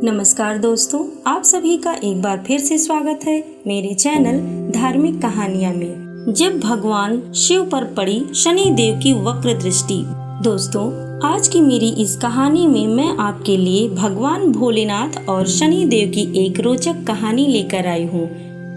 नमस्कार दोस्तों, आप सभी का एक बार फिर से स्वागत है मेरे चैनल धार्मिक कहानियाँ में। जब भगवान शिव पर पड़ी शनि देव की वक्र दृष्टि। दोस्तों, आज की मेरी इस कहानी में मैं आपके लिए भगवान भोलेनाथ और शनि देव की एक रोचक कहानी लेकर आई हूँ।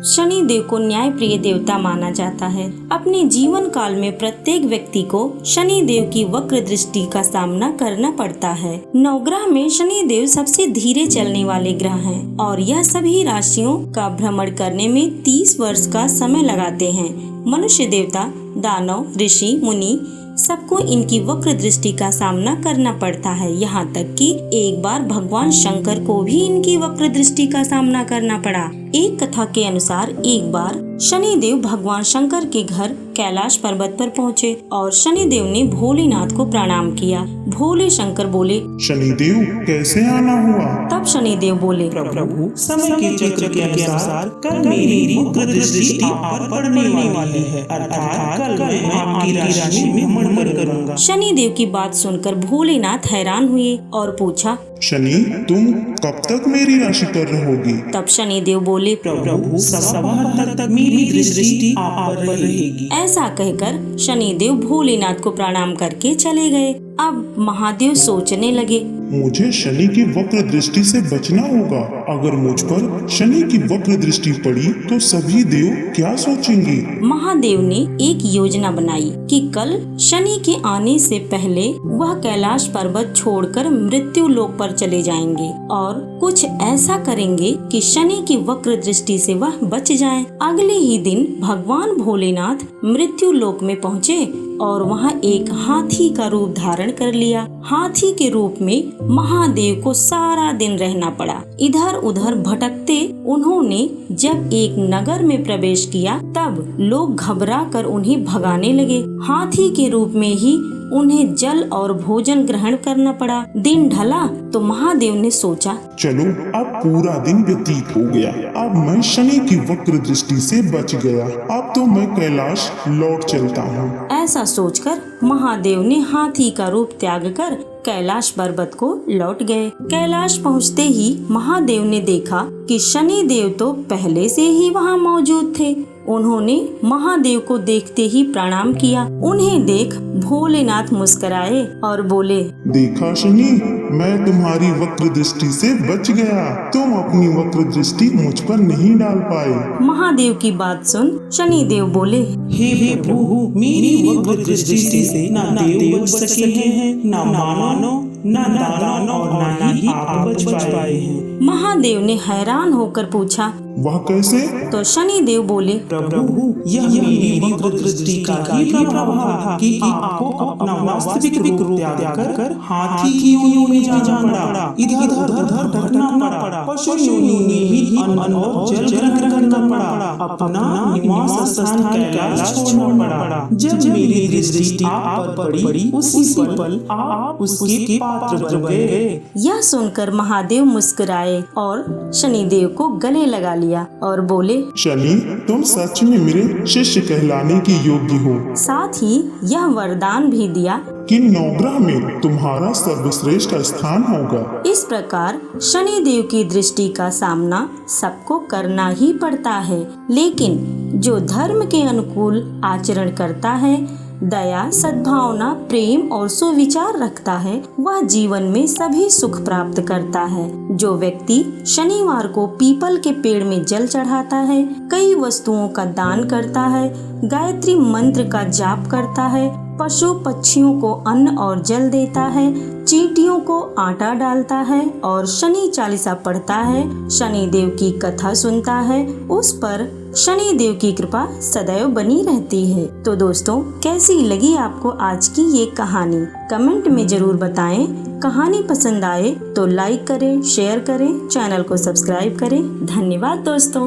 शनि देव को न्याय प्रिय देवता माना जाता है। अपने जीवन काल में प्रत्येक व्यक्ति को शनि देव की वक्र दृष्टि का सामना करना पड़ता है। नवग्रह में शनि देव सबसे धीरे चलने वाले ग्रह हैं और यह सभी राशियों का भ्रमण करने में 30 वर्ष का समय लगाते हैं। मनुष्य, देवता, दानव, ऋषि, मुनि सबको इनकी वक्र दृष्टि का सामना करना पड़ता है। यहाँ तक कि एक बार भगवान शंकर को भी इनकी वक्र दृष्टि का सामना करना पड़ा। एक कथा के अनुसार एक बार शनि देव भगवान शंकर के घर कैलाश पर्वत पर पहुँचे और शनि देव ने भोलेनाथ को प्रणाम किया। भोले शंकर बोले, शनि देव कैसे आना हुआ? तब शनि देव बोले, प्रभु, समय के चक्र के अनुसार कल मेरी वक्र दृष्टि आप पर पड़ने वाली है, अर्थात कल मैं आपकी राशि में भ्रमण करूंगा। शनि देव की बात सुनकर भोलेनाथ हैरान हुए और पूछा, शनि, तुम कब तक मेरी राशि पर रहोगी? तब शनि देव बोले, प्रभु, 7 तक मेरी दृष्टि आप पर रहेगी। ऐसा कहकर शनि देव भोलेनाथ को प्रणाम करके चले गए। अब महादेव सोचने लगे, मुझे शनि की वक्र दृष्टि से बचना होगा। अगर मुझ पर शनि की वक्र दृष्टि पड़ी तो सभी देव क्या सोचेंगे? महादेव ने एक योजना बनाई कि कल शनि के आने से पहले वह कैलाश पर्वत छोड़कर मृत्यु लोक पर चले जाएंगे और कुछ ऐसा करेंगे कि शनि की वक्र दृष्टि से वह बच जाएं। अगले ही दिन भगवान भोलेनाथ मृत्यु लोक में पहुँचे और वहाँ एक हाथी का रूप धारण कर लिया। हाथी के रूप में महादेव को सारा दिन रहना पड़ा। इधर उधर भटकते उन्होंने जब एक नगर में प्रवेश किया तब लोग घबरा कर उन्हें भगाने लगे। हाथी के रूप में ही उन्हें जल और भोजन ग्रहण करना पड़ा। दिन ढला तो महादेव ने सोचा, चलो अब पूरा दिन व्यतीत हो गया। अब मैं शनि की वक्र दृष्टि से बच गया। अब तो मैं कैलाश लौट चलता हूँ। ऐसा सोचकर महादेव ने हाथी का रूप त्याग कर कैलाश पर्वत को लौट गए। कैलाश पहुँचते ही महादेव ने देखा कि शनि देव तो पहले से ही वहाँ मौजूद थे। उन्होंने महादेव को देखते ही प्रणाम किया। उन्हें देख भोलेनाथ मुस्कुराए और बोले, देखा शनि, मैं तुम्हारी वक्र दृष्टि से बच गया। तुम अपनी वक्र दृष्टि मुझ पर नहीं डाल पाए। महादेव की बात सुन शनि देव बोले, हे प्रभु, मेरी वक्र दृष्टि से ना देव बच सके हैं, ना मानव, ना दानव और ना ही आप बच पाए हैं। महादेव ने हैरान होकर पूछा, वह कैसे? तो शनि देव बोले, प्रभु, यह मेरी वक्र दृष्टि का ही प्रभाव था कि आपको अपना वास्तविक रूप त्याग कर हाथी की योनि में जाना पड़ा, इधर उधर भटकना पड़ा, पशु योनि में भी अन्न और जल ग्रहण करना पड़ा, अपना निवास स्थान कैलाश छोड़ना पड़ा। जब मेरी दृष्टि आप पर पड़ी उसी पल आप उसके पात्र बन गए। यह सुनकर महादेव मुस्कुराए और शनि देव को गले लगा लिया और बोले, शनि, तुम सच में मेरे शिष्य कहलाने के योग्य हो। साथ ही यह वरदान भी दिया कि नवग्रह में तुम्हारा सर्वश्रेष्ठ स्थान होगा। इस प्रकार शनि देव की दृष्टि का सामना सबको करना ही पड़ता है, लेकिन जो धर्म के अनुकूल आचरण करता है, दया, सद्भावना, प्रेम और सुविचार रखता है, वह जीवन में सभी सुख प्राप्त करता है। जो व्यक्ति शनिवार को पीपल के पेड़ में जल चढ़ाता है, कई वस्तुओं का दान करता है, गायत्री मंत्र का जाप करता है, पशु पक्षियों को अन्न और जल देता है, चींटियों को आटा डालता है और शनि चालीसा पढ़ता है, शनि देव की कथा सुनता है, उस पर शनि देव की कृपा सदैव बनी रहती है। तो दोस्तों, कैसी लगी आपको आज की ये कहानी? कमेंट में जरूर बताएं। कहानी पसंद आए तो लाइक करें, शेयर करें, चैनल को सब्सक्राइब करें। धन्यवाद दोस्तों।